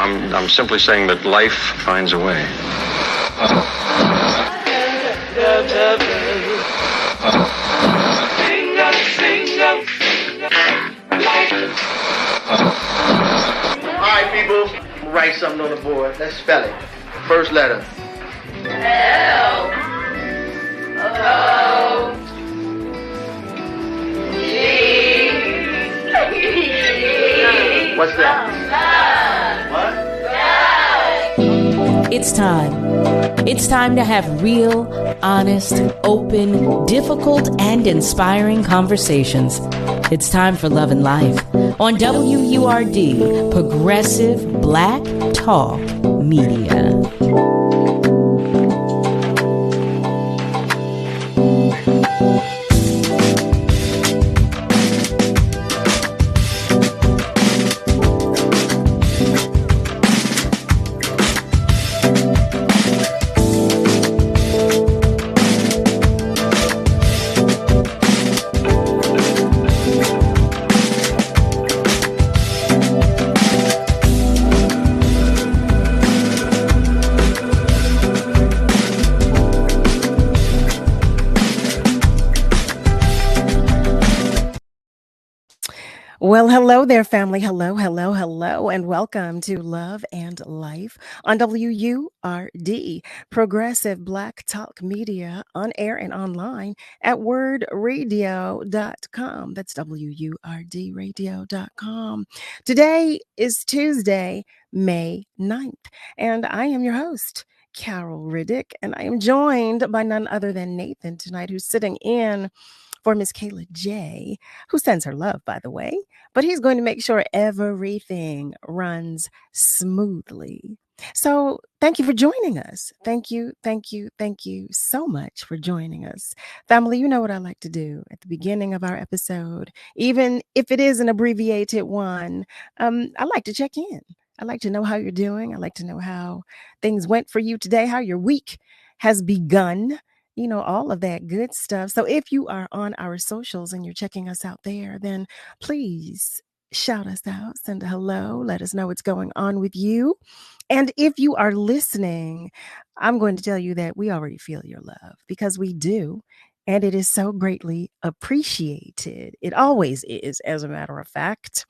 I'm simply saying that life finds a way. All right, people, write something on the board. Let's spell it. First letter. L O G. What's that? What? It's time. It's time to have real, honest, open, difficult, and inspiring conversations. It's time for Love and Life on WURD, Progressive Black Talk Media. Well, hello there, family. Hello, hello, hello, and welcome to Love and Life on WURD, Progressive Black Talk Media, on air and online at wordradio.com. That's WURDradio.com. Today is Tuesday, May 9th, and I am your host, Carol Riddick, and I am joined by none other than Nathan tonight, who's sitting in for Miss Kayla J., who sends her love, by the way, but he's going to make sure everything runs smoothly. So thank you for joining us. Thank you so much for joining us. Family, you know what I like to do at the beginning of our episode, even if it is an abbreviated one, I like to check in. I like to know how you're doing. I like to know how things went for you today, how your week has begun. You know, all of that good stuff. So if you are on our socials and you're checking us out there, then please shout us out, send a hello, let us know what's going on with you. And if you are listening, I'm going to tell you that we already feel your love, because we do. And it is so greatly appreciated. It always is, as a matter of fact.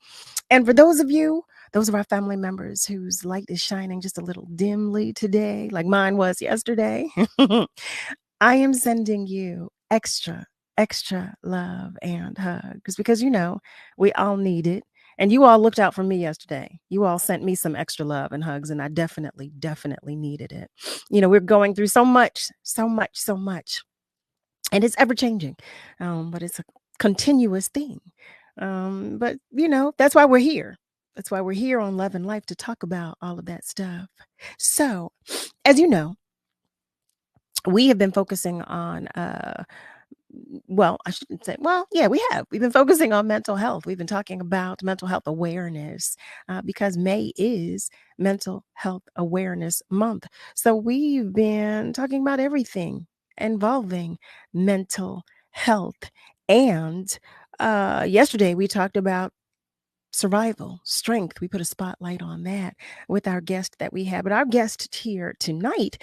And for those of our family members whose light is shining just a little dimly today, like mine was yesterday, I am sending you extra love and hugs, because, you know, we all need it. And you all looked out for me yesterday. You all sent me some extra love and hugs, and I definitely needed it. You know, we're going through so much. And it's ever changing, but it's a continuous thing. But, you know, that's why we're here. That's why we're here on Love and Life, to talk about all of that stuff. So, as you know, we have been focusing on, we've been focusing on mental health. We've been talking about mental health awareness because May is Mental Health Awareness Month. So we've been talking about everything involving mental health. And yesterday we talked about survival, strength. We put a spotlight on that with our guest that we have. But our guest here tonight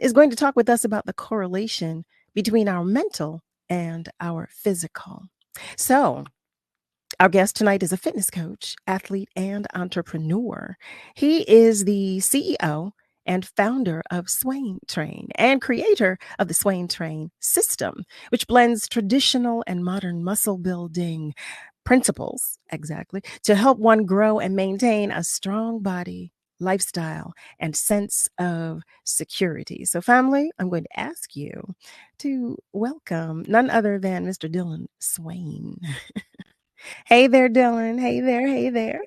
is going to talk with us about the correlation between our mental and our physical. So our guest tonight is a fitness coach, athlete, and entrepreneur. He is the CEO and founder of Swain Train and creator of the Swain Train system, which blends traditional and modern muscle building principles, exactly, to help one grow and maintain a strong body, lifestyle, and sense of security. So, family, I'm going to ask you to welcome none other than Mr. DILLON SWAINE. Hey there, Dillon. Hey there.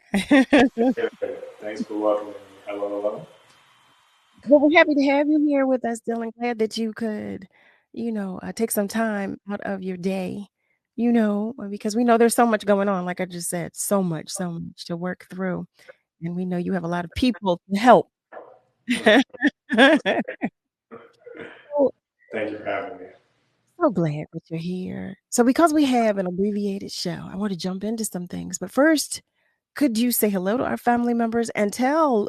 Thanks for welcoming me. Hello. Well, we're happy to have you here with us, Dillon. Glad that you could, take some time out of your day, because we know there's so much going on. Like I just said, so much to work through. And we know you have a lot of people to help. Thank you for having me. So glad that you're here. So because we have an abbreviated show, I want to jump into some things. But first, could you say hello to our family members and tell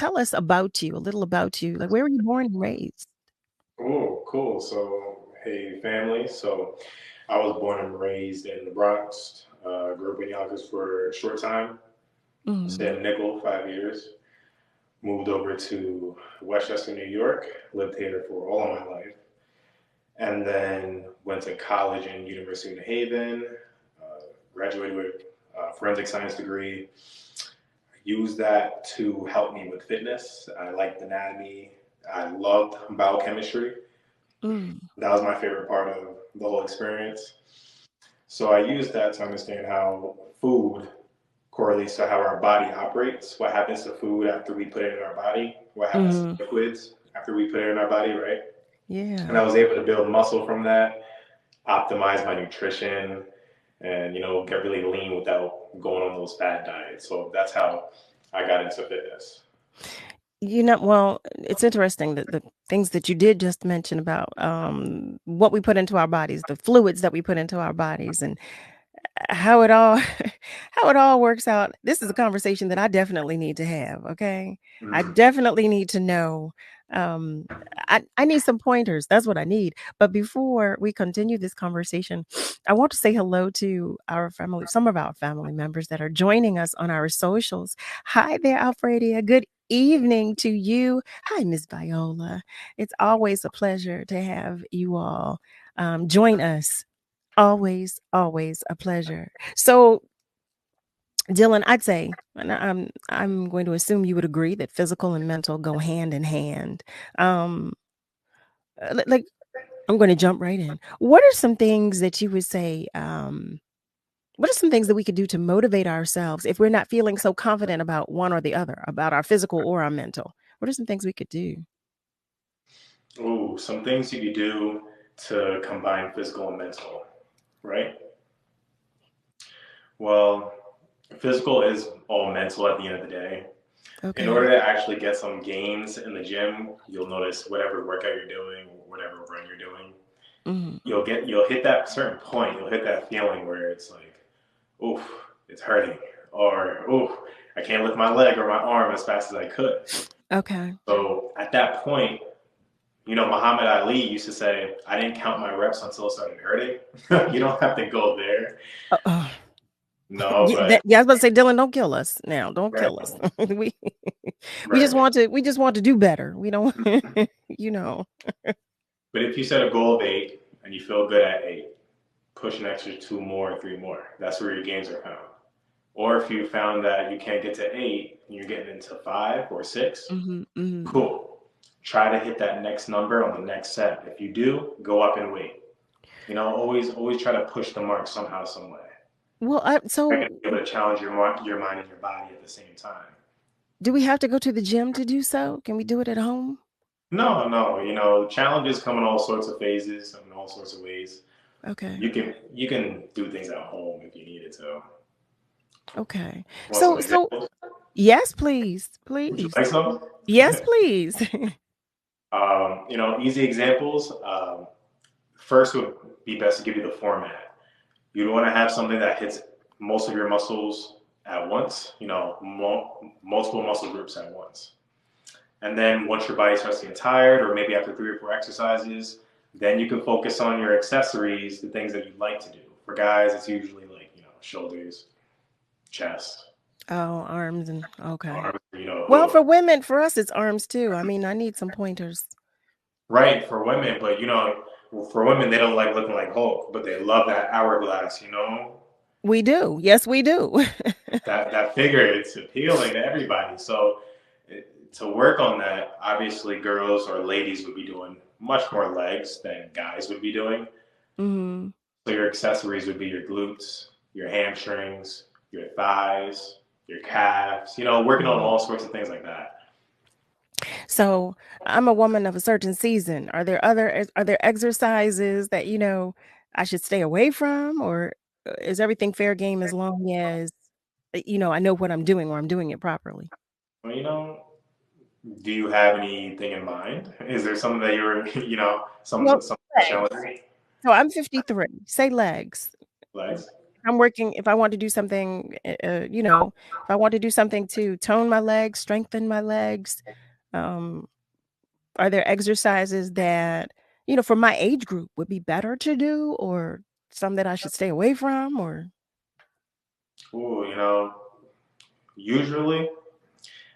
us about you, a little about you? Like, where were you born and raised? Oh, cool. So, hey, family. So, I was born and raised in the Bronx. Grew up in Yonkers for a short time. Stayed in Nickel 5 years. Moved over to Westchester, New York. Lived here for all of my life. And then went to college in University of New Haven. Graduated with a forensic science degree. Used that to help me with fitness. I liked anatomy. I loved biochemistry. That was my favorite part of the whole experience. So I used that to understand how food correlates to how our body operates, what happens to food after we put it in our body, what happens to liquids after we put it in our body, right? Yeah. And I was able to build muscle from that, optimize my nutrition, and get really lean without going on those fad diets. So that's how I got into fitness. Well, it's interesting that the things that you did just mention about what we put into our bodies, the fluids that we put into our bodies, and how it all how it all works out. This is a conversation that I definitely need to have. Okay, I definitely need to know. I need some pointers. That's what I need. But before we continue this conversation, I want to say hello to our family, some of our family members that are joining us on our socials. Hi there, Alfredia. Good evening to you. Hi, Miss Viola. It's always a pleasure to have you all join us. Always, always a pleasure. So, Dillon, I'd say, and I'm going to assume you would agree that physical and mental go hand in hand. Um, like I'm going to jump right in. What are some things that you would say? What are some things that we could do to motivate ourselves if we're not feeling so confident about one or the other, about our physical or our mental? What are some things we could do? Oh, some things you could do to combine physical and mental, right? Well, physical is all mental at the end of the day. Okay. In order to actually get some gains in the gym, you'll notice whatever workout you're doing, whatever run you're doing, you'll hit that certain point, you'll hit that feeling where it's like, oof, it's hurting, or oof, I can't lift my leg or my arm as fast as I could. Okay. So at that point, Muhammad Ali used to say, I didn't count my reps until it started hurting. You don't have to go there. No, but I was about to say, Dillon, don't kill us now. Don't right, kill us. we right. we just want to do better. We don't, But if you set a goal of 8 and you feel good at 8, push an extra 2 more, 3 more. That's where your gains are found. Or if you found that you can't get to 8 and you're getting into 5 or 6, cool. Try to hit that next number on the next set. If you do, go up in weight. Always try to push the mark somehow, some way. Well, You're going to be able to challenge your mind and your body at the same time. do we have to go to the gym to do so? Can we do it at home? No. Challenges come in all sorts of phases and in all sorts of ways. Okay. You can do things at home if you needed to. Okay. Want So yes, please. Would you like some? Yes, please. Easy examples. First would be best to give you the format. You want to have something that hits most of your muscles at once, multiple muscle groups at once. And then once your body starts getting tired, or maybe after 3 or 4 exercises, then you can focus on your accessories, the things that you like to do. For guys, it's usually like, shoulders, chest. Oh, arms and okay. Arms, Well, for women, for us, it's arms too. I mean, I need some pointers. Right, for women, but for women, they don't like looking like Hulk, but they love that hourglass, We do. Yes, we do. that figure, it's appealing to everybody. So to work on that, obviously girls or ladies would be doing much more legs than guys would be doing. So your accessories would be your glutes, your hamstrings, your thighs, your calves, working on all sorts of things like that. So I'm a woman of a certain season. Are there exercises that, I should stay away from, or is everything fair game as long as, I know what I'm doing or I'm doing it properly? Well, do you have anything in mind? Is there something that you're, some Well, challenge? so I'm 53. Say legs. Legs? if I want to do something, if I want to do something to tone my legs, strengthen my legs, um, are there exercises that, for my age group would be better to do, or some that I should stay away from, or? Ooh, usually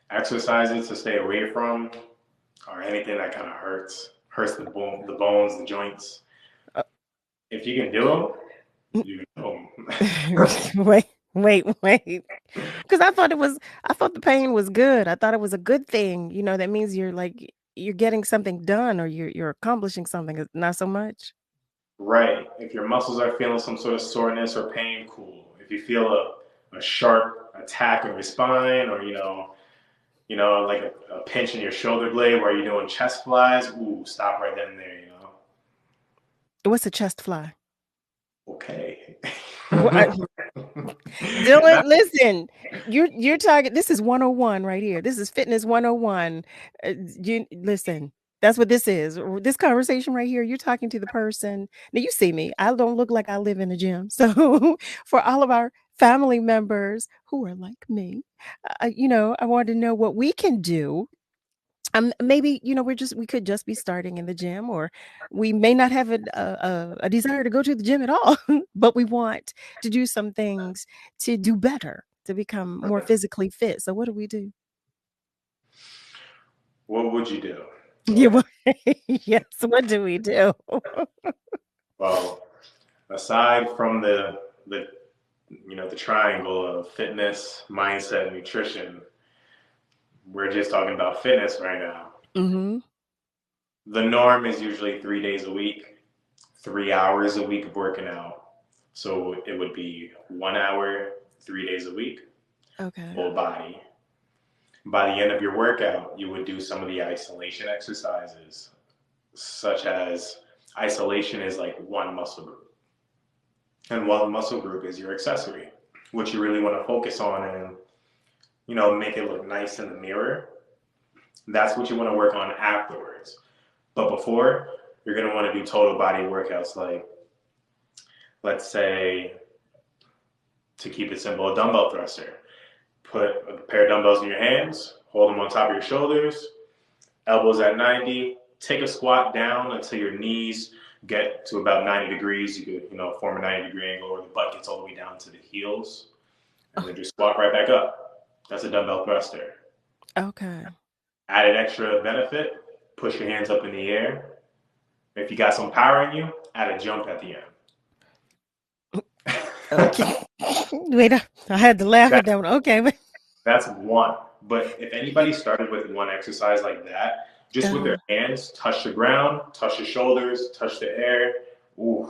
exercises to stay away from or anything that kind of hurts the bones, the joints. If you can do them, you can do them. Wait. Because I thought the pain was good. I thought it was a good thing. That means you're getting something done, or you're accomplishing something. Not so much. Right. If your muscles are feeling some sort of soreness or pain, cool. If you feel a sharp attack of your spine, or like a pinch in your shoulder blade where you're doing chest flies, ooh, stop right then and there. What's a chest fly? Okay. Dyllon, listen, you're talking. This is 101 right here. This is fitness 101. You listen. That's what this is. This conversation right here. You're talking to the person. Now you see me. I don't look like I live in a gym. So for all of our family members who are like me, I want to know what we can do. Maybe we could just be starting in the gym, or we may not have a desire to go to the gym at all, but we want to do some things to do better, to become more physically fit. So what do we do? What would you do? Yeah, yes. What do we do? Well, aside from the triangle of fitness, mindset, and nutrition, we're just talking about fitness right now. Mm-hmm. The norm is usually 3 days a week, 3 hours a week of working out. So it would be 1 hour, 3 days a week, Okay. full body. By the end of your workout, you would do some of the isolation exercises, such as isolation is like one muscle group. And one muscle group is your accessory, which you really want to focus on and, make it look nice in the mirror. That's what you want to work on afterwards. But before, you're going to want to do total body workouts like, let's say, to keep it simple, a dumbbell thruster. Put a pair of dumbbells in your hands, hold them on top of your shoulders, elbows at 90, take a squat down until your knees get to about 90 degrees. You could, form a 90-degree angle where the butt gets all the way down to the heels, and then just squat right back up. That's a dumbbell thruster. Okay. Added extra benefit, push your hands up in the air. If you got some power in you, add a jump at the end. Okay. Wait, I had to laugh at that one. Okay. That's one. But if anybody started with one exercise like that, just with their hands, touch the ground, touch the shoulders, touch the air, ooh,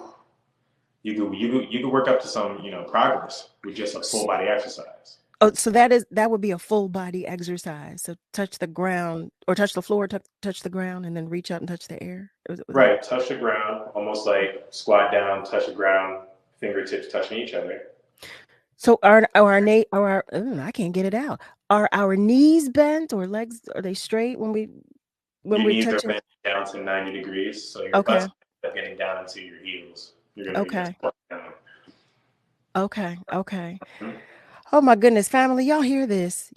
you could work up to some, progress with just a full body exercise. Oh, so that would be a full body exercise. So touch the ground, or touch the floor, touch the ground, and then reach out and touch the air. Right, touch the ground, almost like squat down, touch the ground, fingertips touching each other. So I can't get it out. Are our knees bent, or legs, are they straight when we Your knees touch are bent down to 90 degrees, so your Okay. butt's getting down into your heels. You're going to Okay. be down. Okay. Mhm. Oh my goodness, family, y'all hear this?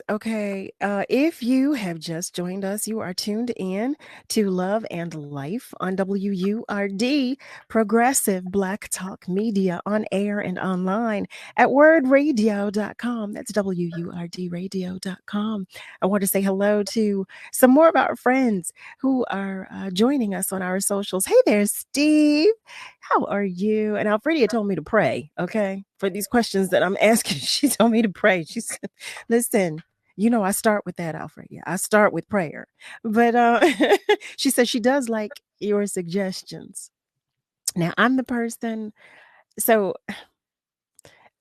Okay. If you have just joined us, you are tuned in to Love and Life on WURD, Progressive Black Talk Media, on air and online at wordradio.com. That's WURDradio.com. I want to say hello to some more of our friends who are joining us on our socials. Hey there, Steve. How are you? And Alfredia told me to pray, okay, for these questions that I'm asking. She told me to pray. She said, listen, I start with that, Alfredia. I start with prayer. But she said she does like your suggestions. Now, I'm the person, so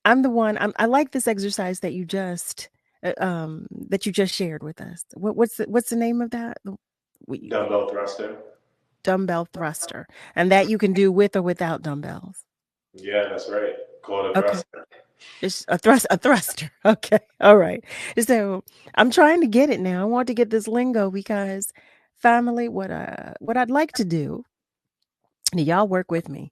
I'm the one, I like this exercise that you just shared with us. What's the name of that? Dumbbell thruster. Dumbbell thruster. And that you can do with or without dumbbells. Yeah, that's right. Call it a thruster. It's a thruster. Okay. All right. So I'm trying to get it now. I want to get this lingo because family, what I'd like to do, and y'all work with me.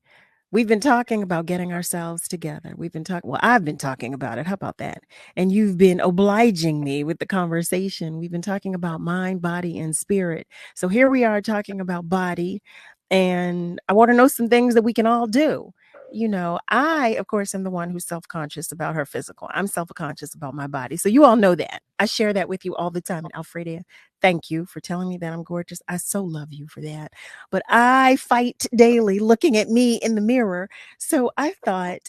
We've been talking about getting ourselves together. I've been talking about it. How about that? And you've been obliging me with the conversation. We've been talking about mind, body, and spirit. So here we are talking about body. And I want to know some things that we can all do. I, of course, am the one who's self-conscious about her physical. I'm self-conscious about my body. So you all know that. I share that with you all the time. And Alfredia, thank you for telling me that I'm gorgeous. I so love you for that. But I fight daily looking at me in the mirror. So I thought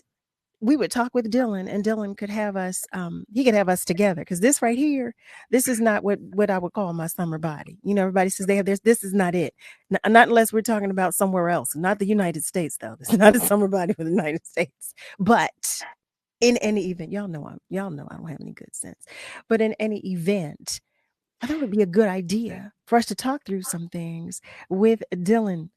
we would talk with Dillon, and Dillon could have us, he could have us together. Because this right here, this is not what I would call my summer body. Everybody says they have this. This is not it. Not unless we're talking about somewhere else, not the United States, though. This is not a summer body for the United States. But in any event, y'all know I don't have any good sense. But in any event, I thought it would be a good idea for us to talk through some things with Dillon.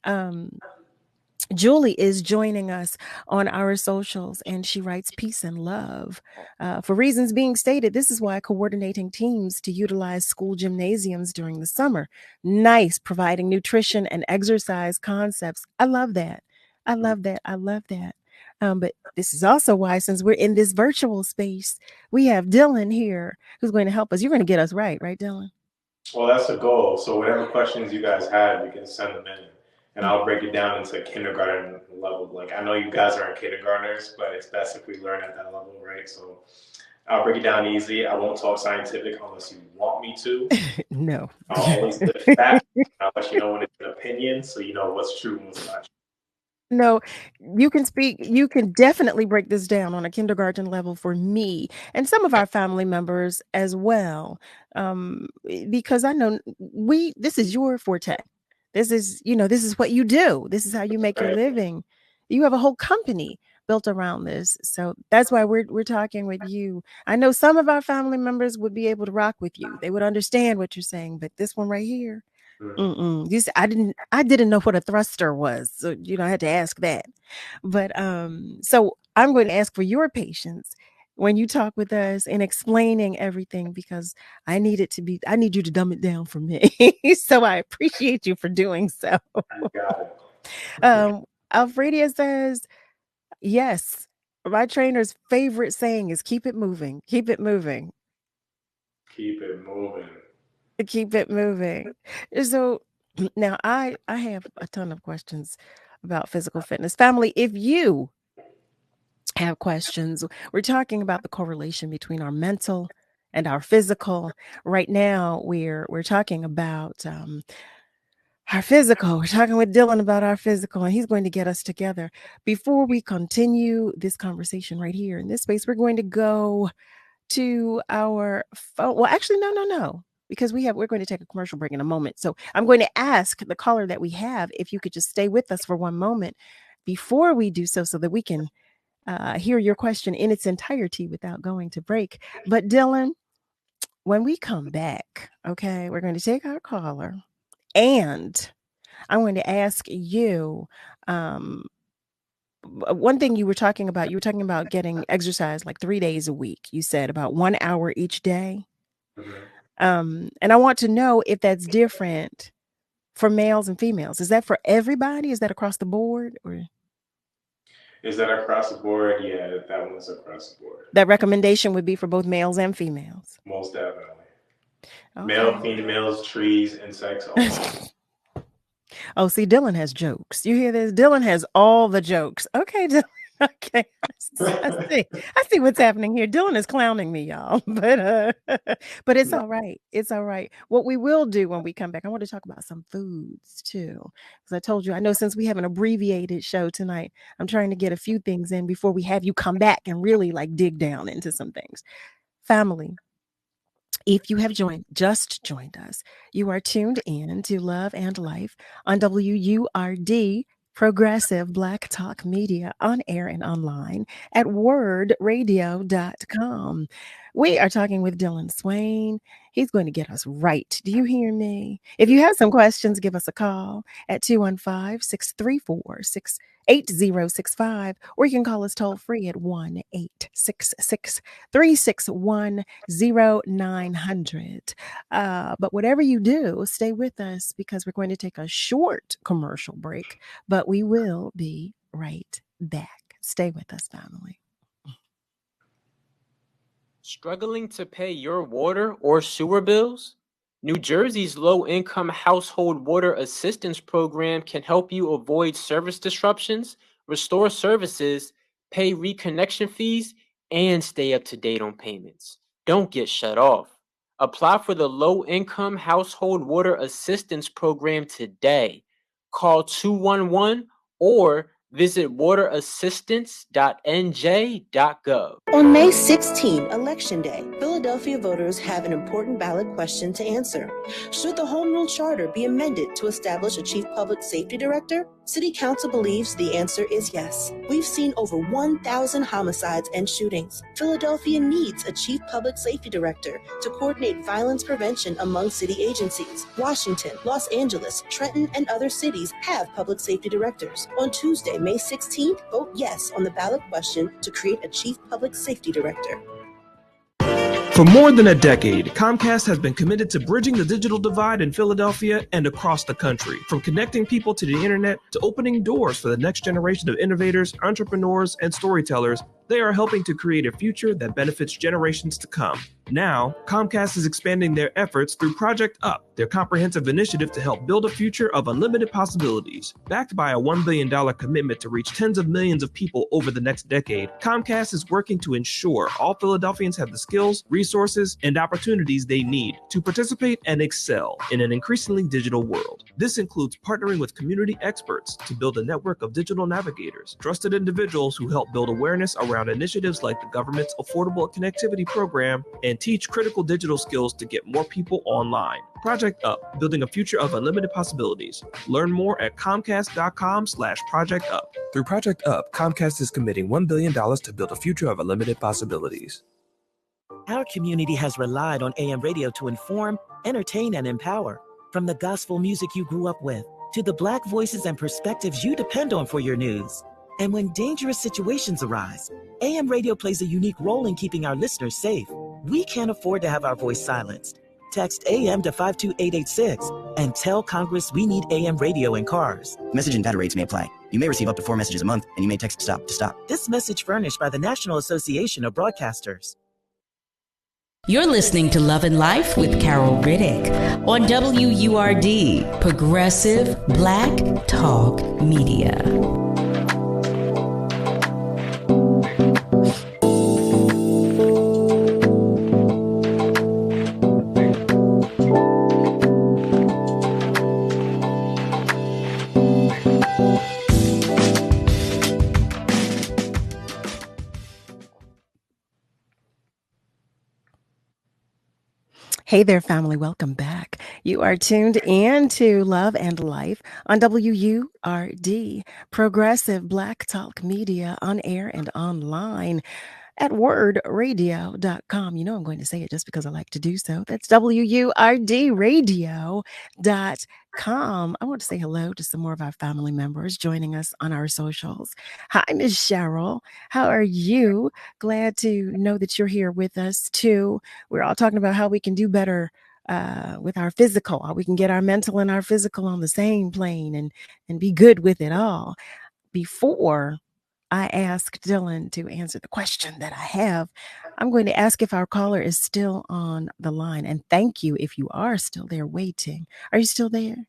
Julie is joining us on our socials, and she writes peace and love. For reasons being stated, this is why coordinating teams to utilize school gymnasiums during the summer. Nice, providing nutrition and exercise concepts. I love that. I love that. I love that. But this is also why, since we're in this virtual space, we have Dillon here who's going to help us. You're going to get us right, Dillon? Well, that's the goal. So whatever questions you guys have, you can send them in. And I'll break it down into kindergarten level. Like, I know you guys aren't kindergartners, but it's best if we learn at that level, right? So I'll break it down easy. I won't talk scientific unless you want me to. No. I'll always lift fact. I'll let you know when it's an opinion, so you know what's true and what's not true. No, you can definitely break this down on a kindergarten level for me and some of our family members as well. Because I know this is your forte. This is what you do. This is how you make your living. You have a whole company built around this. So that's why we're talking with you. I know some of our family members would be able to rock with you. They would understand what you're saying, but this one right here, you see, I didn't know what a thruster was, so I had to ask that. But so I'm going to ask for your patience when you talk with us and explaining everything, because I need you to dumb it down for me. So I appreciate you for doing so. You got it. Alfredia says, yes, my trainer's favorite saying is keep it moving, keep it moving. Keep it moving. Keep it moving. So now I have a ton of questions about physical fitness. Family, if you have questions, we're talking about the correlation between our mental and our physical. Right now, we're talking about our physical. We're talking with Dillon about our physical, and he's going to get us together. Before we continue this conversation right here in this space, we're going to go to our phone. Well, actually, no. Because we're going to take a commercial break in a moment. So I'm going to ask the caller that we have if you could just stay with us for one moment before we do so that we can hear your question in its entirety without going to break. But Dillon, when we come back, okay, we're going to take our caller, and I'm going to ask you one thing you were talking about getting exercise like 3 days a week. You said about 1 hour each day. And I want to know if that's different for males and females. Is that for everybody? Is that across the board? Or is that across the board? Yeah, that one's across the board. That recommendation would be for both males and females. Most definitely. Okay. Male, females, trees, insects, all. Oh, see, Dillon has jokes. You hear this? Dillon has all the jokes. Okay, Dillon. Okay, I see what's happening here. Dillon is clowning me, y'all, but it's all right. It's all right. What we will do when we come back, I want to talk about some foods too, because I told you, I know since we have an abbreviated show tonight, I'm trying to get a few things in before we have you come back and really dig down into some things. Family, if you have just joined us, you are tuned in to Love and Life on WURD, Progressive Black Talk Media, on air and online at wordradio.com. We are talking with Dillon Swaine. He's going to get us right. Do you hear me? If you have some questions, give us a call at 215-634-8065, or you can call us toll free at 1-866-361-0900. But whatever you do, stay with us because we're going to take a short commercial break, but we will be right back. Stay with us, family. Struggling to pay your water or sewer bills? New Jersey's low-income household water assistance program can help you avoid service disruptions, restore services, pay reconnection fees, and stay up to date on payments. Don't get shut off. Apply for the low-income household water assistance program today. Call 211 or visit waterassistance.nj.gov. On May 16, Election Day, Philadelphia voters have an important ballot question to answer. Should the Home Rule Charter be amended to establish a Chief Public Safety Director? City Council believes the answer is yes. We've seen over 1,000 homicides and shootings. Philadelphia needs a Chief Public Safety Director to coordinate violence prevention among city agencies. Washington, Los Angeles, Trenton, and other cities have public safety directors. On Tuesday, May 16th, vote yes on the ballot question to create a Chief Public Safety Director. For more than a decade, Comcast has been committed to bridging the digital divide in Philadelphia and across the country. From connecting people to the internet to opening doors for the next generation of innovators, entrepreneurs, and storytellers, they are helping to create a future that benefits generations to come. Now, Comcast is expanding their efforts through Project Up, their comprehensive initiative to help build a future of unlimited possibilities. Backed by a $1 billion commitment to reach tens of millions of people over the next decade, Comcast is working to ensure all Philadelphians have the skills, resources, and opportunities they need to participate and excel in an increasingly digital world. This includes partnering with community experts to build a network of digital navigators, trusted individuals who help build awareness around initiatives like the government's Affordable Connectivity Program and teach critical digital skills to get more people online. Project Up, building a future of unlimited possibilities. Learn more at comcast.com/Project Up. Through Project Up, Comcast is committing $1 billion to build a future of unlimited possibilities. Our community has relied on AM radio to inform, entertain, and empower. From the gospel music you grew up with, to the Black voices and perspectives you depend on for your news. And when dangerous situations arise, AM radio plays a unique role in keeping our listeners safe. We can't afford to have our voice silenced. Text AM to 52886 and tell Congress we need AM radio in cars. Message and data rates may apply. You may receive up to 4 messages a month, and you may text STOP to stop. This message furnished by the National Association of Broadcasters. You're listening to Love and Life with Carol Riddick on WURD, Progressive Black Talk Media. Hey there, family. Welcome back. You are tuned in to Love and Life on WURD, Progressive Black Talk Media, on air and online at wordradio.com. You know I'm going to say it just because I like to do so. That's WURDradio.com. I want to say hello to some more of our family members joining us on our socials. Hi, Miss Cheryl. How are you? Glad to know that you're here with us too. We're all talking about how we can do better with our physical, how we can get our mental and our physical on the same plane and be good with it all. Before I asked Dillon to answer the question that I have, I'm going to ask if our caller is still on the line. And thank you if you are still there waiting. Are you still there?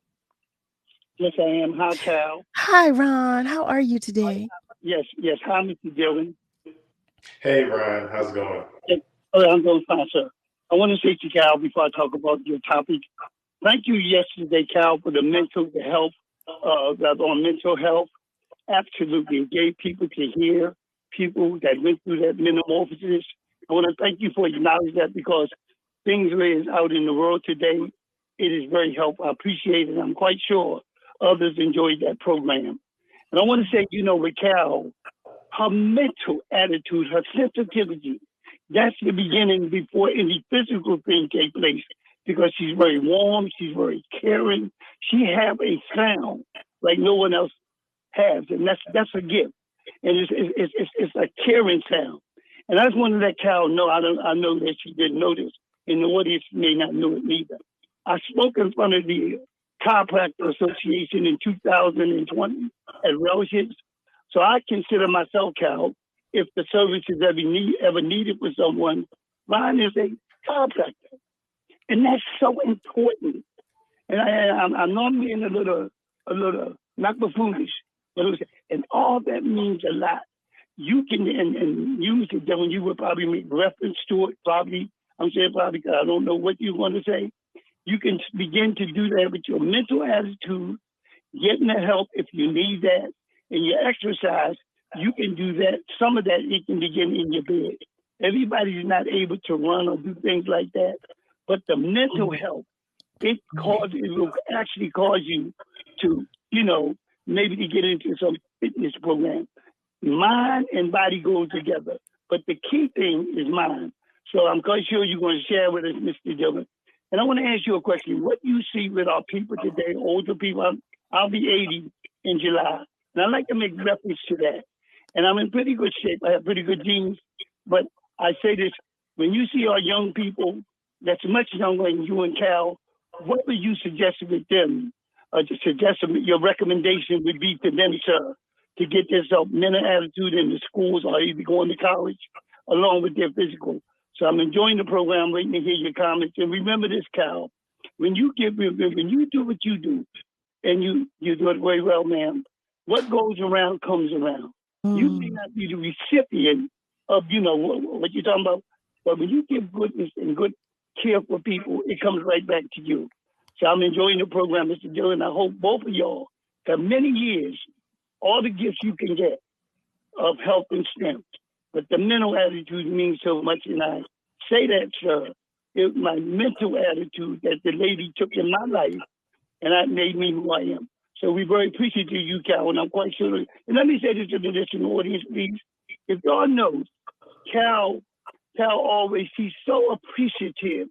Yes, I am. Hi, Cal. Hi, Ron. How are you today? Yes. Hi, Mr. Dillon. Hey, Ron. How's it going? I'm doing fine, sir. I want to say to Cal before I talk about your topic, thank you yesterday, Cal, for the health, on mental health. Absolutely. It gave people to hear, people that went through that metamorphosis. I want to thank you for acknowledging that because things is out in the world today. It is very helpful. I appreciate it. I'm quite sure others enjoyed that program. And I want to say, with Cal, her mental attitude, her sensitivity, that's the beginning before any physical thing take place because she's very warm. She's very caring. She have a sound like no one else has, and that's a gift, and it's a caring sound. And I just wanted to let Cal know. I know that she didn't know this, and the audience may not know it neither. I spoke in front of the Chiropractor Association in 2020 at Relatives So I consider myself, Cal, if the services ever needed for someone, Ron is a chiropractor. And that's so important. And I'm normally in a little, not buffoonish, but and all that means a lot. You can, and use it, then you would probably make reference to it, probably, I'm saying probably because I don't know what you want to say. You can begin to do that with your mental attitude, getting the help if you need that, and your exercise, you can do that. Some of that you can begin in your bed. Everybody's not able to run or do things like that, but the mental health, it will actually cause you to, maybe to get into some fitness program. Mind and body go together, but the key thing is mind. So I'm quite sure you're going to share with us, Mr. Dillon. And I want to ask you a question. What do you see with our people today, older people? I'll be 80 in July, and I like to make reference to that. And I'm in pretty good shape. I have pretty good genes, but I say this, when you see our young people that's much younger than you and Cal, what would you suggest with them? Your recommendation would be to them, sir, to get this mental attitude in the schools or either going to college along with their physical. So I'm enjoying the program, waiting to hear your comments. And remember this, Cal, when you do what you do, and you do it very well, ma'am, what goes around comes around. You may not be the recipient of, what you're talking about, but when you give goodness and good care for people, it comes right back to you. So I'm enjoying the program, Mr. Dillon. I hope both of y'all have many years, all the gifts you can get of health and strength. But the mental attitude means so much, and I say that, sir. It was my mental attitude that the lady took in my life, and that made me who I am. So we're very appreciative of you, Cal, and I'm quite sure. And let me say this to the listening audience, please. If y'all knows, Cal always, she's so appreciative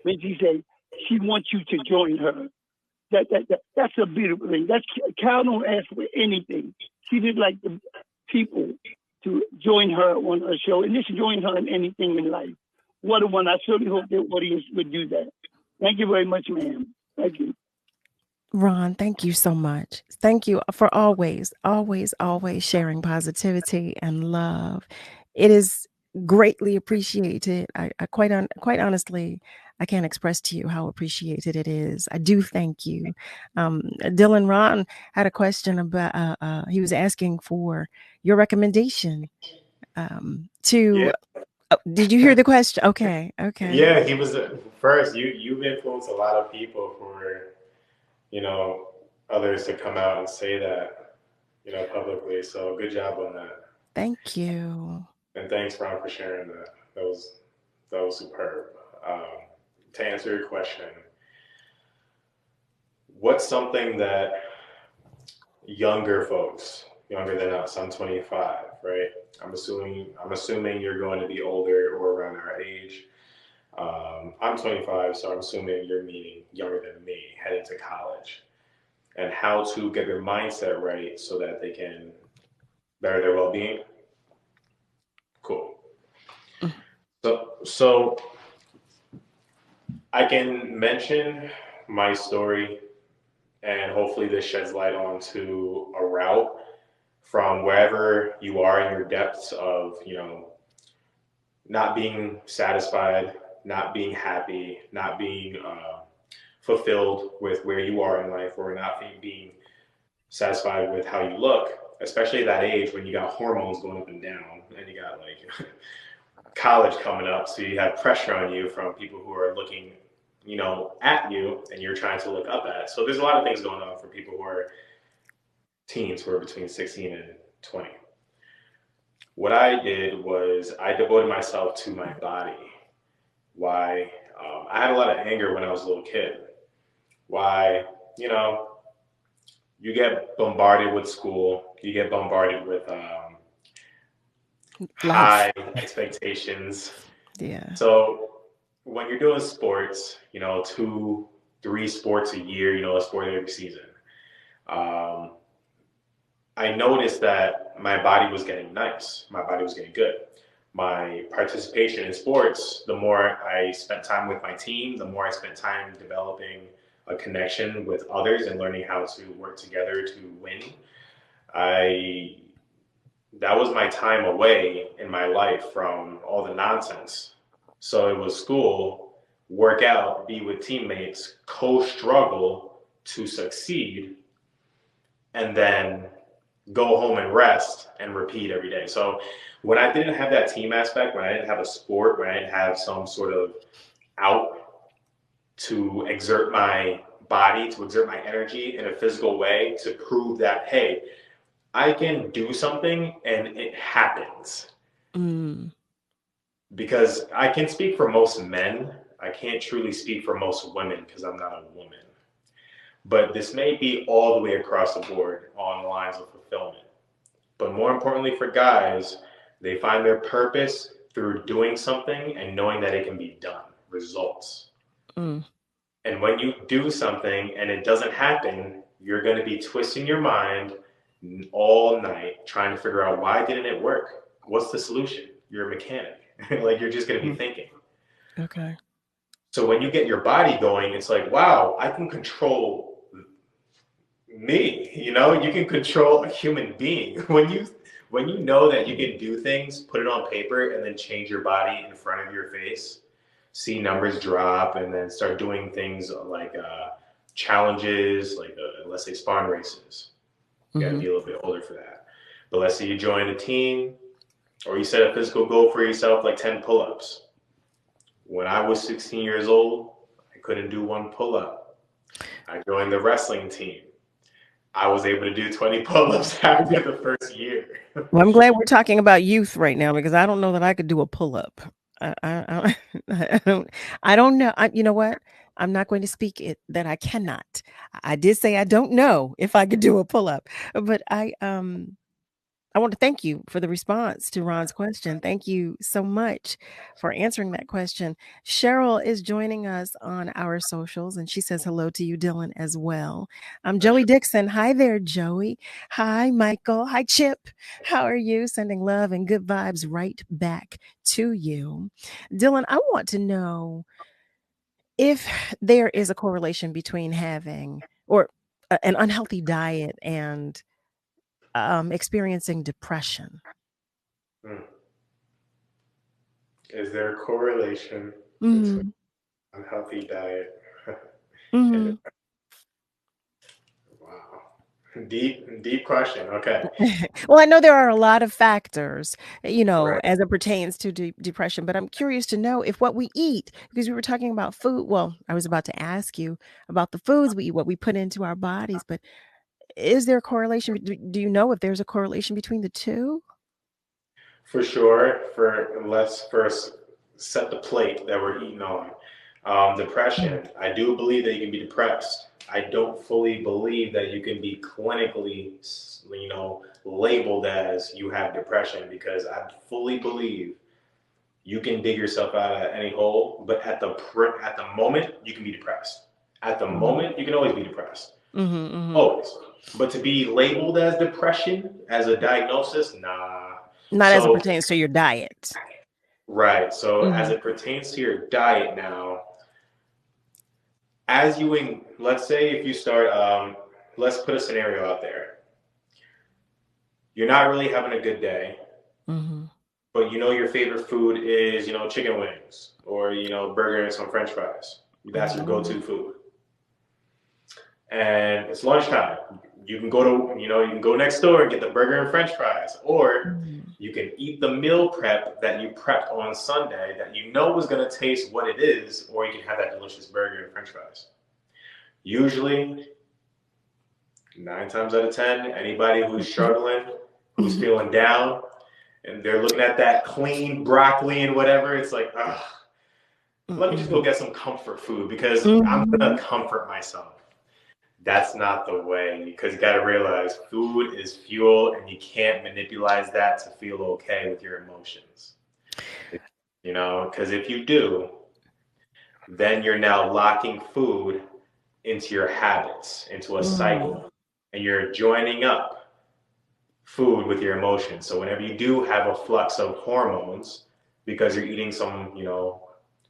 when she says she wants you to join her. That's a beautiful thing. Cal don't ask for anything. She just like the people to join her on her show, and just join her in anything in life. What a one. I certainly hope the audience would do that. Thank you very much, ma'am. Thank you. Ron, thank you so much. Thank you for always sharing positivity and love. It is greatly appreciated. I quite honestly, I can't express to you how appreciated it is. I do thank you. Dylan, Ron had a question about, he was asking for your recommendation to, did you hear the question? Okay. Yeah, he was, first, you've influenced a lot of people for, others to come out and say that, publicly. So good job on that. Thank you. And thanks, Ron, for sharing that. That was superb. To answer your question, what's something that younger folks, younger than us, I'm 25, right? I'm assuming you're going to be older or around our age. I'm 25, so I'm assuming you're meaning younger than me, heading to college, and how to get their mindset right so that they can better their well-being. Cool. So I can mention my story, and hopefully this sheds light onto a route from wherever you are in your depths of, not being satisfied, not being happy, not being fulfilled with where you are in life, or not being satisfied with how you look, especially at that age when you got hormones going up and down, and you got like college coming up, so you have pressure on you from people who are looking, at you, and you're trying to look up at. So there's a lot of things going on for people who are teens, who are between 16 and 20. What I did was I devoted myself to my body. Why? I had a lot of anger when I was a little kid. Why? You get bombarded with school. You get bombarded with high expectations. Yeah. So when you're doing sports, 2-3 sports a year, a sport every season, I noticed that my body was getting nice. My body was getting good. My participation in sports, the more I spent time with my team, the more I spent time developing a connection with others and learning how to work together to win. I that was my time away in my life from all the nonsense. So it was school, work out, be with teammates, co-struggle to succeed, and then go home and rest and repeat every day. So when I didn't have that team aspect, when I didn't have a sport, when I didn't have some sort of out to exert my body, to exert my energy in a physical way to prove that, hey, I can do something and it happens. Because I can speak for most men. I can't truly speak for most women because I'm not a woman. But this may be all the way across the board on the lines of fulfillment. But more importantly for guys, they find their purpose through doing something and knowing that it can be done. Results. And when you do something and it doesn't happen, you're going to be twisting your mind all night trying to figure out, why didn't it work? What's the solution? You're a mechanic. Like, you're just going to be thinking. Okay. So when you get your body going, it's like, wow, I can control me. You know, you can control a human being. When you know that you can do things, put it on paper, and then change your body in front of your face, see numbers drop, and then start doing things like challenges, like let's say sparring races. You gotta be a little bit older for that. But let's say you join a team, or you set a physical goal for yourself, like 10 pull-ups. When I was 16 years old, I couldn't do one pull-up. I joined the wrestling team. I was able to do 20 pull-ups after the first year. Well, I'm glad we're talking about youth right now, because I don't know that I could do a pull-up. I don't know. You know what? I'm not going to speak it that I cannot. I did say I don't know if I could do a pull-up, but I want to thank you for the response to Ron's question. Thank you so much for answering that question. Cheryl is joining us on our socials, and she says hello to you, Dyllon, as well. I'm Joey Dixon. Hi there, Joey. Hi, Michael. Hi, Chip. How are you? Sending love and good vibes right back to you. Dyllon, I want to know if there is a correlation between having or an unhealthy diet and experiencing depression. Is there a correlation between unhealthy diet and wow, deep question. Okay. Well, I know there are a lot of factors, you know, as it pertains to depression, but I'm curious to know if what we eat, because we were talking about food. Well, I was about to ask you about the foods we eat, what we put into our bodies, but is there a correlation? Do you know if there's a correlation between the two? For sure. Let's first set the plate that we're eating on. Depression. I do believe that you can be depressed. I don't fully believe that you can be clinically, labeled as you have depression, because I fully believe you can dig yourself out of any hole, but at the moment you can be depressed. At the moment, you can always be depressed. Always. But to be labeled as depression, as a diagnosis, nah. Not as it pertains to your diet. Right. So as it pertains to your diet now, let's say if you start, let's put a scenario out there. You're not really having a good day, but your favorite food is, chicken wings or, burger and some French fries. That's your go-to food. And it's lunchtime. You can go next door and get the burger and French fries, or you can eat the meal prep that you prepped on Sunday that you know was going to taste what it is, or you can have that delicious burger and French fries. Usually, 9 times out of 10, anybody who's struggling, who's feeling down, and they're looking at that clean broccoli and whatever, it's like, let me just go get some comfort food because I'm going to comfort myself. That's not the way, because you got to realize food is fuel and you can't manipulate that to feel okay with your emotions. Because if you do, then you're now locking food into your habits, into a cycle, and you're joining up food with your emotions. So whenever you do have a flux of hormones, because you're eating some,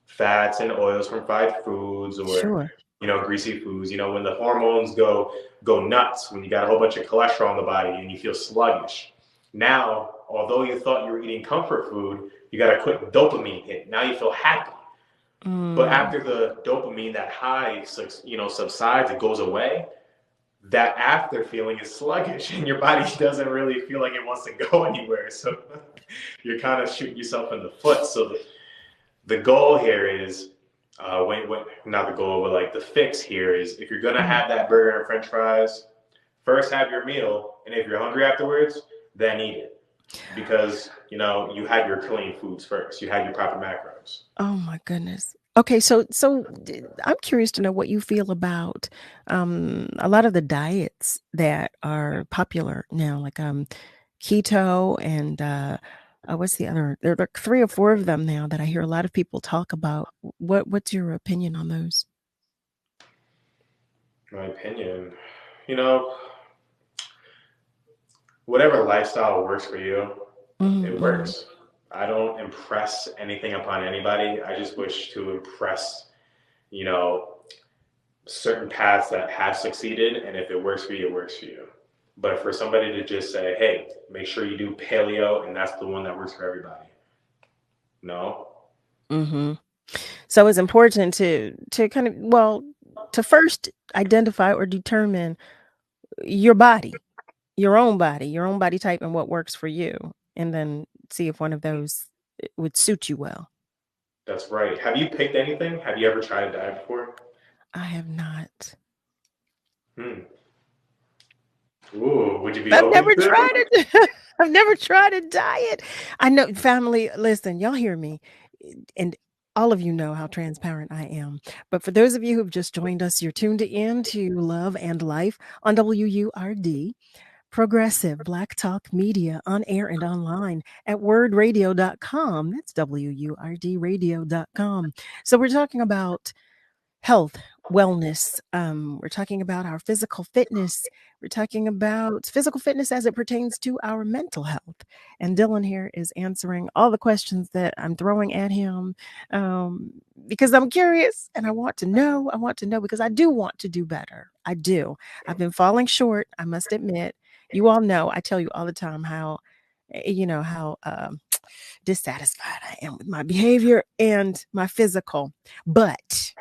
fats and oils from fried foods or greasy foods, when the hormones go nuts, when you got a whole bunch of cholesterol in the body and you feel sluggish, Now, although you thought you were eating comfort food, you got a quick dopamine hit. Now you feel happy. But after the dopamine, that high, subsides, it goes away, that after feeling is sluggish and your body doesn't really feel like it wants to go anywhere. So you're kind of shooting yourself in the foot. So the goal here is, not the goal, but like the fix here is, if you're going to have that burger and french fries, first have your meal. And if you're hungry afterwards, then eat it. Because, you had your clean foods first. You had your proper macros. Oh my goodness. Okay, so I'm curious to know what you feel about a lot of the diets that are popular now, like keto and what's the other? There are 3 or 4 of them now that I hear a lot of people talk about. What's your opinion on those? My opinion, whatever lifestyle works for you, it works. I don't impress anything upon anybody. I just wish to impress, certain paths that have succeeded. And if it works for you, it works for you. But for somebody to just say, hey, make sure you do paleo, and that's the one that works for everybody. No. So it's important to kind of, to first identify or determine your body, your own body type, and what works for you, and then see if one of those would suit you well. That's right. Have you picked anything? Have you ever tried a diet before? I have not. Ooh, would you be I've open never to tried it? it. I've never tried a diet. I know, family, listen, y'all hear me. And all of you know how transparent I am. But for those of you who've just joined us, you're tuned in to Love and Life on WURD, Progressive Black Talk Media, on air and online at wordradio.com. That's WURDradio.com. So we're talking about health, wellness. We're talking about our physical fitness. We're talking about physical fitness as it pertains to our mental health. And Dillon here is answering all the questions that I'm throwing at him because I'm curious and I want to know because I do want to do better. I do. I've been falling short, I must admit. You all know, I tell you all the time how dissatisfied I am with my behavior and my physical. But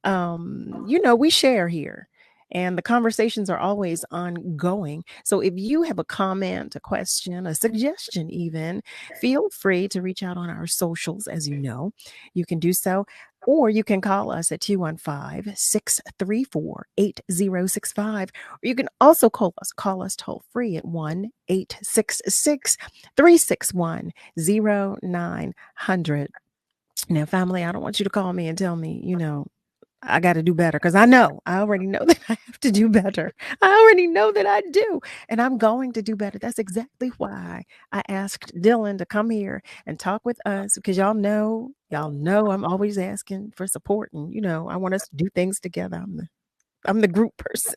we share here and the conversations are always ongoing. So if you have a comment, a question, a suggestion, even, feel free to reach out on our socials. As you know, you can do so, or you can call us at 215-634-8065, or you can also call us toll free at 1-866-361-0900. Now, family, I don't want you to call me and tell me, I got to do better, because I already know that I have to do better. I already know that I do, and I'm going to do better. That's exactly why I asked Dillon to come here and talk with us, because y'all know I'm always asking for support, and I want us to do things together. I'm the group person.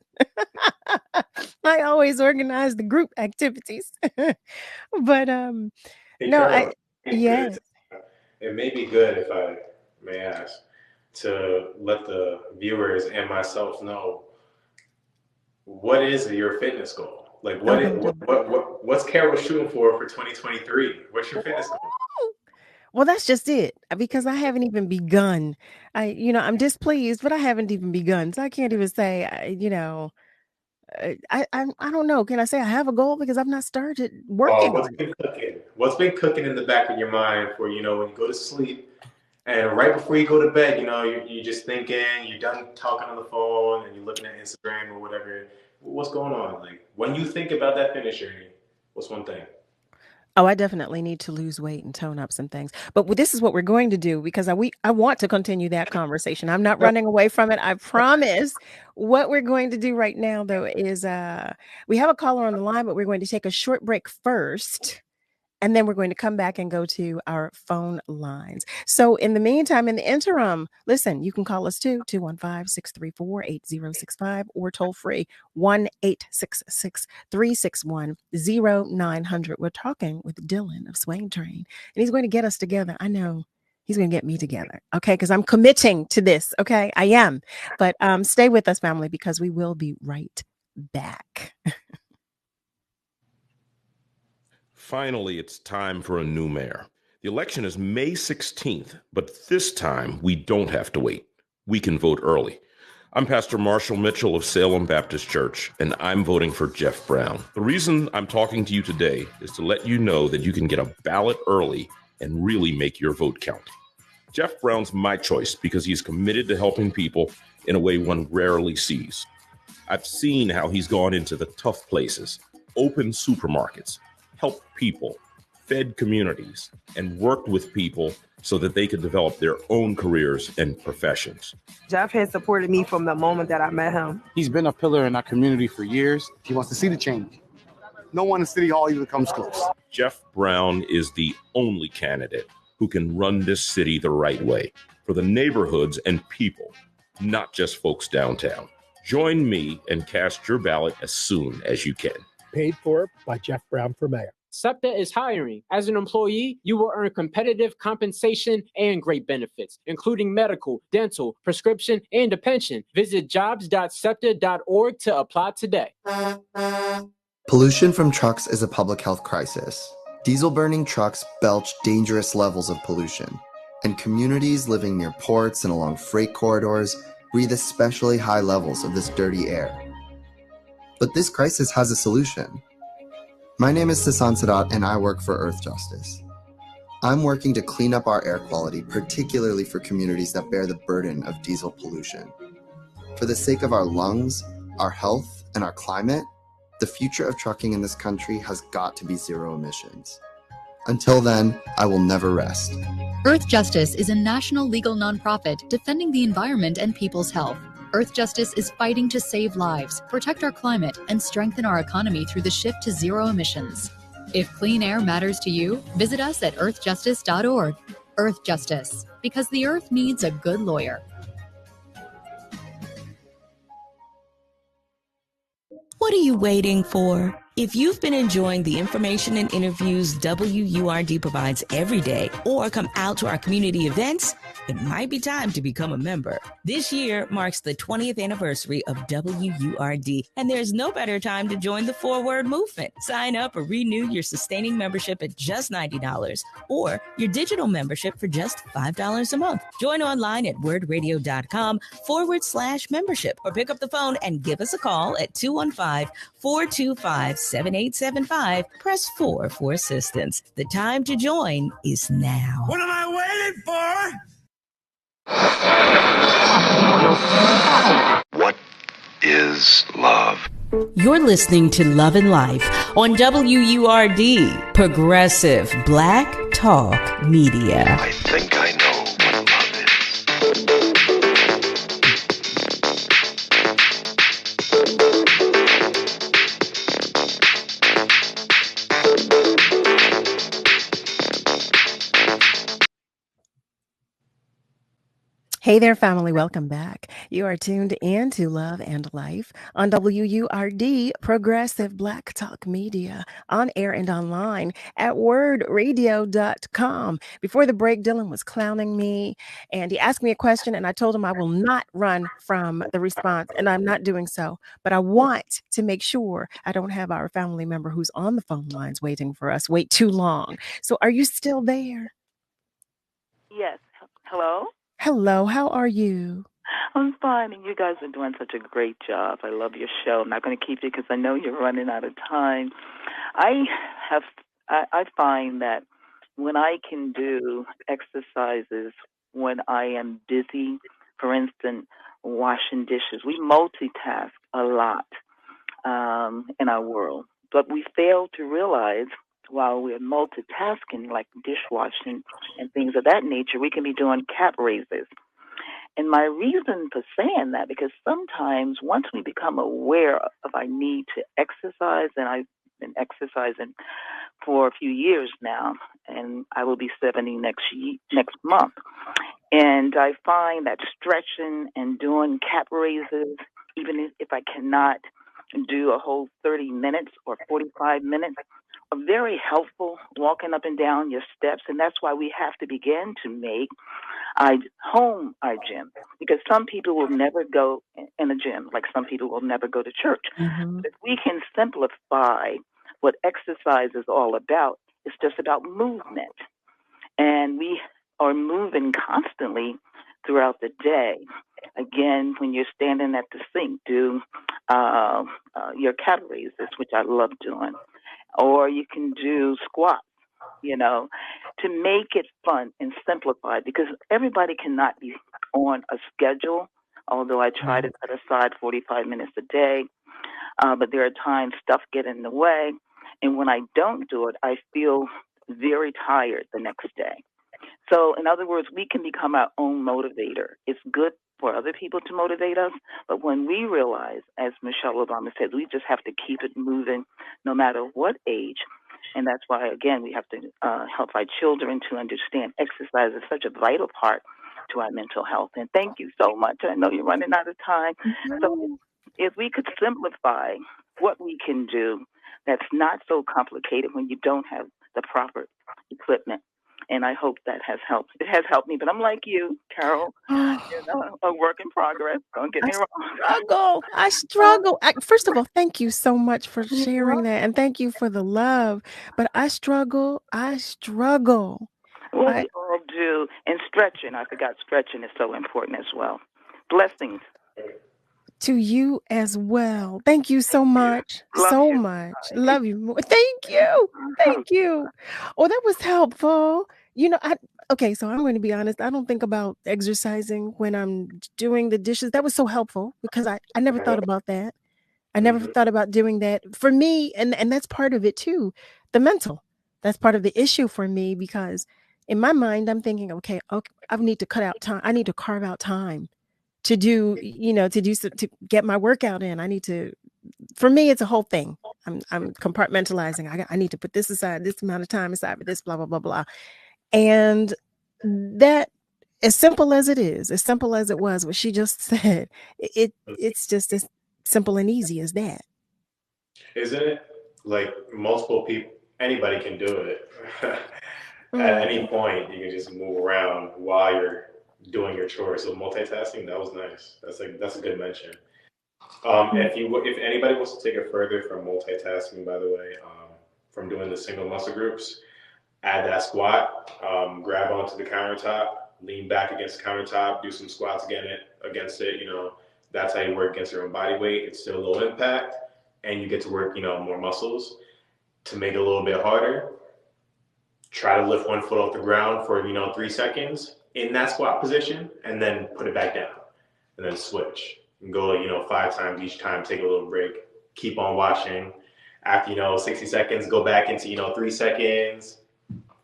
I always organize the group activities. But Hey, no, Carol, yes. it may be good, if I may ask, to let the viewers and myself know, what is your fitness goal? Like, what's Carol shooting for 2023? What's your fitness goal? Well, that's just it, because I haven't even begun. I'm displeased, but I haven't even begun. So I can't even say, I don't know. Can I say I have a goal, because I've not started working on it? What's been cooking in the back of your mind for, when you go to sleep and right before you go to bed, you're just thinking, you're done talking on the phone and you're looking at Instagram or whatever. What's going on? Like, when you think about that finish journey, what's one thing? Oh, I definitely need to lose weight and tone up some things. But this is what we're going to do, because I want to continue that conversation. I'm not running away from it. I promise. What we're going to do right now, though, is we have a caller on the line, but we're going to take a short break first. And then we're going to come back and go to our phone lines. So in the meantime, in the interim, listen, you can call us too, 215-634-8065, or toll free 1-866-361-0900. We're talking with Dillon of Swaine Train, and he's going to get us together. I know he's going to get me together. Okay. Because I'm committing to this. Okay. I am. But stay with us, family, because we will be right back. Finally, it's time for a new mayor. The election is May 16th, but this time we don't have to wait. We can vote early. I'm Pastor Marshall Mitchell of Salem Baptist Church, and I'm voting for Jeff Brown. The reason I'm talking to you today is to let you know that you can get a ballot early and really make your vote count. Jeff Brown's my choice because he's committed to helping people in a way one rarely sees. I've seen how he's gone into the tough places, opened supermarkets, helped people, fed communities, and worked with people so that they could develop their own careers and professions. Jeff has supported me from the moment that I met him. He's been a pillar in our community for years. He wants to see the change. No one in City Hall even comes close. Jeff Brown is the only candidate who can run this city the right way for the neighborhoods and people, not just folks downtown. Join me and cast your ballot as soon as you can. Paid for by Jeff Brown for mayor. SEPTA is hiring. As an employee, you will earn competitive compensation and great benefits, including medical, dental, prescription, and a pension. Visit jobs.septa.org to apply today. Pollution from trucks is a public health crisis. Diesel-burning trucks belch dangerous levels of pollution, and communities living near ports and along freight corridors breathe especially high levels of this dirty air. But this crisis has a solution. My name is Sasan Sadat, and I work for Earth Justice. I'm working to clean up our air quality, particularly for communities that bear the burden of diesel pollution. For the sake of our lungs, our health, and our climate, the future of trucking in this country has got to be zero emissions. Until then, I will never rest. Earth Justice is a national legal nonprofit defending the environment and people's health. Earth Justice is fighting to save lives, protect our climate, and strengthen our economy through the shift to zero emissions. If clean air matters to you, visit us at earthjustice.org. Earth Justice, because the earth needs a good lawyer. What are you waiting for? If you've been enjoying the information and interviews WURD provides every day, or come out to our community events, it might be time to become a member. This year marks the 20th anniversary of WURD, and there's no better time to join the forward movement. Sign up or renew your sustaining membership at just $90, or your digital membership for just $5 a month. Join online at wordradio.com/membership, or pick up the phone and give us a call at 215-425-7875. Press 4 for assistance. The time to join is now. What am I waiting for? What is love? You're listening to Love and Life on WURD, Progressive Black Talk Media. I think I know what love is. Hey there, family. Welcome back. You are tuned in to Love and Life on WURD, Progressive Black Talk Media, on air and online at wordradio.com. Before the break, Dylan was clowning me, and he asked me a question, and I told him I will not run from the response, and I'm not doing so. But I want to make sure I don't have our family member who's on the phone lines waiting for us wait too long. So are you still there? Yes. Hello? Hello, how are you? I'm fine, and you guys are doing such a great job. I love your show. I'm not going to keep you because I know you're running out of time. I find that when I can do exercises when I am busy, for instance, washing dishes, we multitask a lot in our world, but we fail to realize while we're multitasking, like dishwashing and things of that nature, we can be doing cap raises. And my reason for saying that, because sometimes once we become aware of our need to exercise, and I've been exercising for a few years now, and I will be 70 next month. And I find that stretching and doing cap raises, even if I cannot do a whole 30 minutes or 45 minutes, are very helpful walking up and down your steps. And that's why we have to begin to make our home our gym, because some people will never go in a gym, like some people will never go to church. Mm-hmm. But if we can simplify what exercise is all about. It's just about movement. And we are moving constantly throughout the day. Again, when you're standing at the sink, do your cattle raises, which I love doing. Or you can do squats, to make it fun and simplified, because everybody cannot be on a schedule, although I try to set aside 45 minutes a day. But there are times stuff get in the way. And when I don't do it, I feel very tired the next day. So, in other words, we can become our own motivator. It's good for other people to motivate us, but when we realize, as Michelle Obama said, we just have to keep it moving no matter what age. And that's why, again, we have to help our children to understand exercise is such a vital part to our mental health. And thank you so much. I know you're running out of time. So if we could simplify what we can do that's not so complicated when you don't have the proper equipment. And I hope that has helped. It has helped me, but I'm like you, Carol, a work in progress. Don't get me wrong. I struggle. First of all, thank you so much for sharing that, and thank you for the love. But I struggle. Well, we all do. And stretching, I forgot stretching is so important as well. Blessings. To you as well. Thank you so much. Love you more. Thank you. Oh, that was helpful. So I'm going to be honest. I don't think about exercising when I'm doing the dishes. That was so helpful because I never thought about that. I never thought about doing that. For me, and that's part of it too, the mental. That's part of the issue for me, because in my mind, I'm thinking, okay, I need to cut out time. I need to carve out time to to get my workout in. I need to, for me, it's a whole thing. I'm compartmentalizing. I need to put this aside, this amount of time aside for this, blah, blah, blah, blah. And that, as simple as it is, as simple as it was, what she just said, it's just as simple and easy as that. Isn't it? Like multiple people, anybody can do it. At any point, you can just move around while you're doing your chores. So multitasking, that was nice. That's a good mention. If anybody wants to take it further from multitasking, by the way, from doing the single muscle groups, add that squat, grab onto the countertop, lean back against the countertop, do some squats against it. That's how you work against your own body weight. It's still low impact, and you get to work, more muscles. To make it a little bit harder, try to lift one foot off the ground for 3 seconds in that squat position, and then put it back down, and then switch and go 5 times each time. Take a little break. Keep on watching. After 60 seconds, go back into 3 seconds,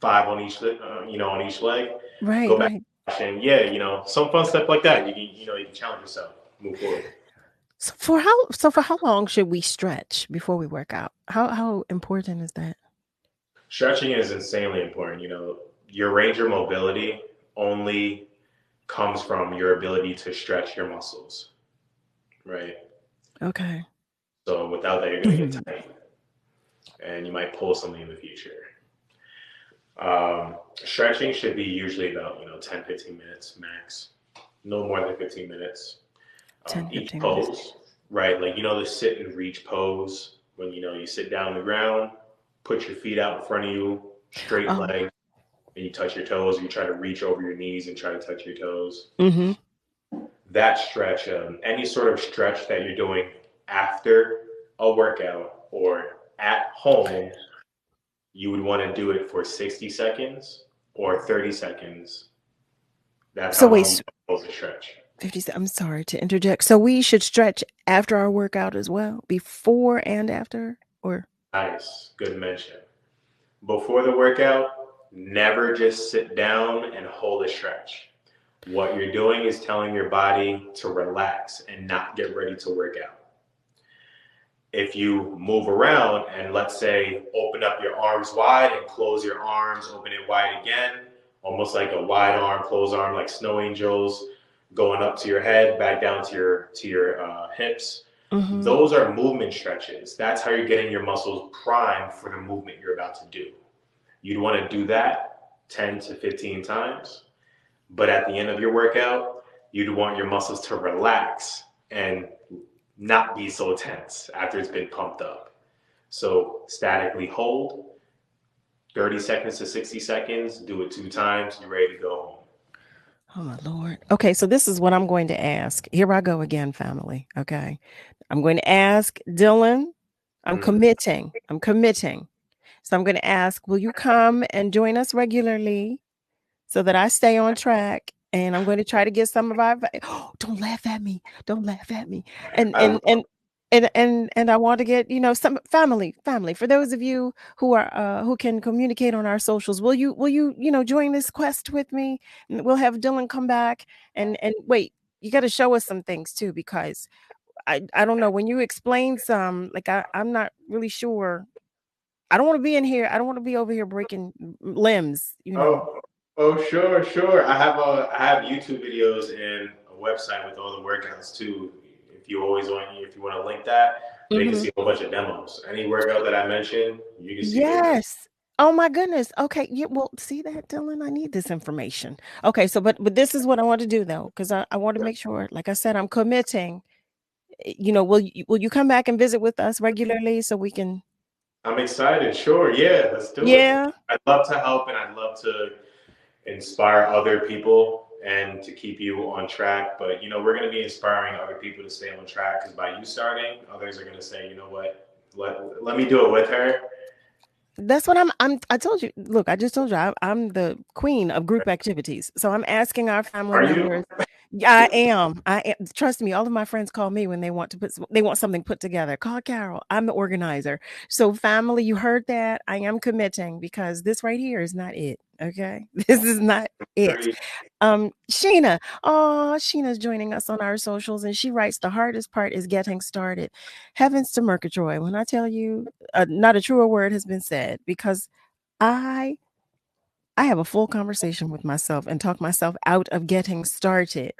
5 on each on each leg. Right. Go back and watch, and some fun stuff like that. You can challenge yourself, move forward. So for how long should we stretch before we work out? How important is that? Stretching is insanely important. Your range of mobility only comes from your ability to stretch your muscles, right? Okay. So without that, you're going to get tight, and you might pull something in the future. Stretching should be usually about 10-15 minutes max, no more than 15 minutes. Each pose, minutes. Right? Like the sit and reach pose, when you sit down on the ground, put your feet out in front of you, straight leg, and you touch your toes. You try to reach over your knees and try to touch your toes. That stretch, any sort of stretch that you're doing after a workout or at home, you would want to do it for 60 seconds or 30 seconds. That's how long you're supposed to stretch. 50. I'm sorry to interject. So we should stretch after our workout as well, before and after, or? Nice, good mention. Before the workout, never just sit down and hold a stretch. What you're doing is telling your body to relax and not get ready to work out. If you move around and, let's say, open up your arms wide and close your arms, open it wide again, almost like a wide arm, closed arm, like snow angels, going up to your head, back down to your hips. Those are movement stretches. That's how you're getting your muscles primed for the movement you're about to do. You'd want to do that 10 to 15 times. But at the end of your workout, you'd want your muscles to relax and not be so tense after it's been pumped up. So statically hold 30 seconds to 60 seconds. Do it 2 times. You're ready to go home. Oh my Lord. Okay, so this is what I'm going to ask. Here I go again, family. Okay. I'm going to ask Dillon. I'm committing. So I'm going to ask, will you come and join us regularly so that I stay on track? And I'm going to try to get some of our don't laugh at me. Don't laugh at me. And I want to get, some family. For those of you who can communicate on our socials, will you join this quest with me? And we'll have Dillon come back and wait, you got to show us some things too, because I don't know, when you explain some, like I'm not really sure. I don't want to be in here. I don't want to be over here breaking limbs, Oh, sure. I have YouTube videos and a website with all the workouts too. If you want to link that, they can see a whole bunch of demos. Any workout that I mentioned, you can see. Yes. Oh my goodness. Okay. Yeah. Well, see that, Dillon? I need this information. Okay. So, but this is what I want to do though, because I want to make sure, like I said, I'm committing. Will you come back and visit with us regularly so we can? I'm excited. Sure. Yeah. Let's do it. I'd love to help, and I'd love to inspire other people and to keep you on track. But we're going to be inspiring other people to stay on track, because by you starting, others are going to say, you know what, let me do it with her. That's what I told you. Look, I just told you I'm the queen of group activities. So I'm asking our family members. Yeah, I am. Trust me, all of my friends call me when they want something put together. Call Carol. I'm the organizer. So family, you heard that. I am committing, because this right here is not it. Okay. This is not it. Sheena. Oh, Sheena's joining us on our socials, and she writes, the hardest part is getting started. Heavens to Murgatroyd. When I tell you, not a truer word has been said, because I have a full conversation with myself and talk myself out of getting started.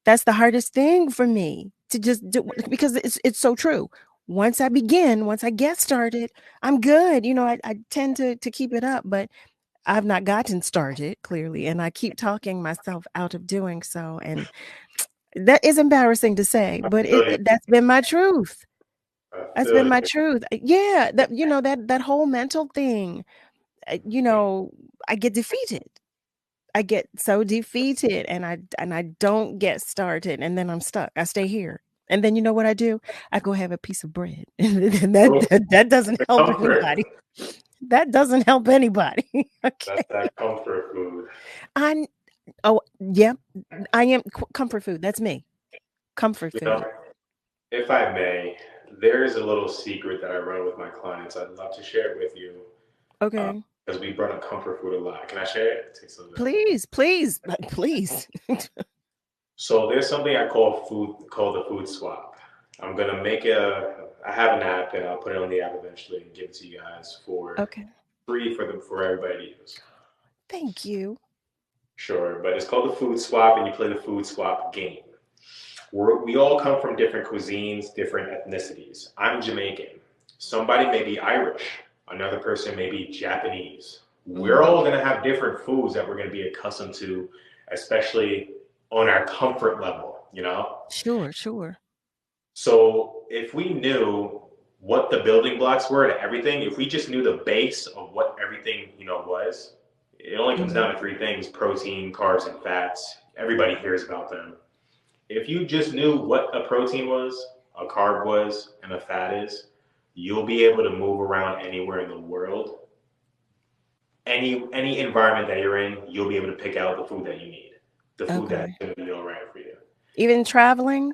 That's the hardest thing for me to just do, because it's so true. Once I get started, I'm good. I tend to keep it up, but I've not gotten started, clearly, and I keep talking myself out of doing so. And that is embarrassing to say, but that's been my truth. That's been my truth. Yeah, that whole mental thing, I get defeated. I get so defeated, and I don't get started, and then I'm stuck. I stay here. And then you know what I do? I go have a piece of bread. And that doesn't help anybody. That doesn't help anybody. Okay. That's that comfort food. Yeah, I am comfort food. That's me. Comfort food. If I may, there is a little secret that I run with my clients. I'd love to share it with you. Okay. Because we brought up comfort food a lot. Can I share it? It takes a little bit. Please. So there's something I call the food swap. I'm gonna I have an app, and I'll put it on the app eventually and give it to you guys for free for everybody to use. Thank you. Sure, but it's called the food swap, and you play the food swap game. We all come from different cuisines, different ethnicities. I'm Jamaican. Somebody may be Irish. Another person may be Japanese. We're all going to have different foods that we're going to be accustomed to, especially on our comfort level, Sure. So if we knew what the building blocks were to everything, if we just knew the base of what everything, was, it only comes down to 3 things: protein, carbs, and fats. Everybody hears about them. If you just knew what a protein was, a carb was, and a fat is, you'll be able to move around anywhere in the world. Any environment that you're in, you'll be able to pick out the food that you need, the food that's going to be all right for you. Even traveling?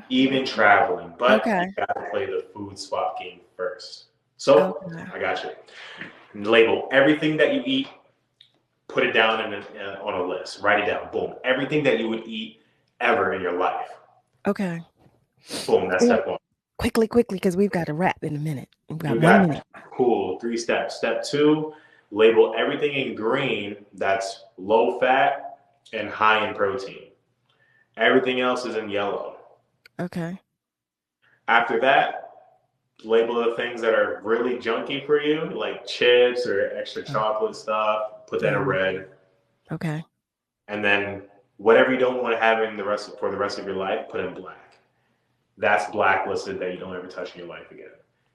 Even traveling, but you got to play the food swap game first. So I got you. Label everything that you eat, put it down on a list, write it down, boom. Everything that you would eat ever in your life. Okay. Boom, that's step 1. Quickly, because we've got to wrap in a minute. We've got 1 minute. Cool. 3 steps. Step 2, label everything in green that's low fat and high in protein. Everything else is in yellow. Okay. After that, label the things that are really junky for you, like chips or extra chocolate stuff. Put that in red. Okay. And then whatever you don't want to have for the rest of your life, put in black. That's blacklisted, that you don't ever touch in your life again.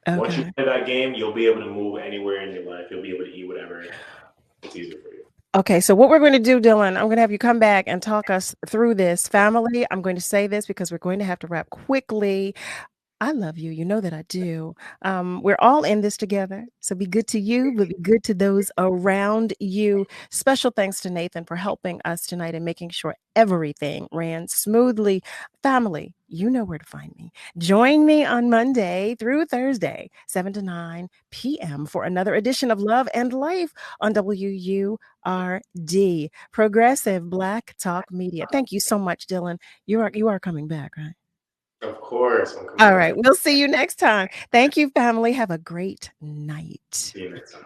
Once you Okay. play that game, you'll be able to move anywhere in your life. You'll be able to eat whatever. It's easier for you. Okay, so what we're going to do, Dylan, I'm going to have you come back and talk us through this. Family, I'm going to say this because we're going to have to wrap quickly. I love you. You know that I do. We're all in this together. So be good to you, but be good to those around you. Special thanks to Nathan for helping us tonight and making sure everything ran smoothly. Family, you know where to find me. Join me on Monday through Thursday, 7 to 9 p.m. for another edition of Love and Life on WURD, Progressive Black Talk Media. Thank you so much, Dylan. You are coming back, right? Of course. I'm coming All back. right. We'll see you next time. Thank you, family. Have a great night. See you next time.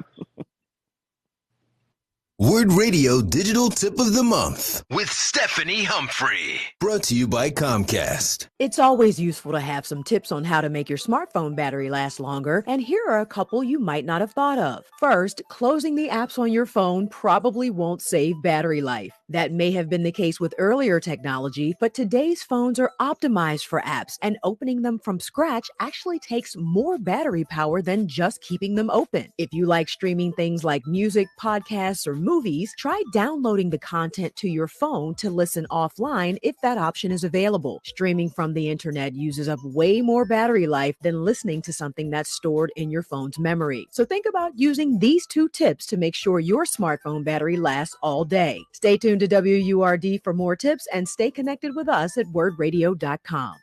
WURD Radio Digital Tip of the Month with Stephanie Humphrey. Brought to you by Comcast. It's always useful to have some tips on how to make your smartphone battery last longer, and here are a couple you might not have thought of. First, closing the apps on your phone probably won't save battery life. That may have been the case with earlier technology, but today's phones are optimized for apps, and opening them from scratch actually takes more battery power than just keeping them open. If you like streaming things like music, podcasts, or movies, try downloading the content to your phone to listen offline if that option is available. Streaming from the internet uses up way more battery life than listening to something that's stored in your phone's memory. So think about using these 2 tips to make sure your smartphone battery lasts all day. Stay tuned to WURD for more tips and stay connected with us at WURDradio.com.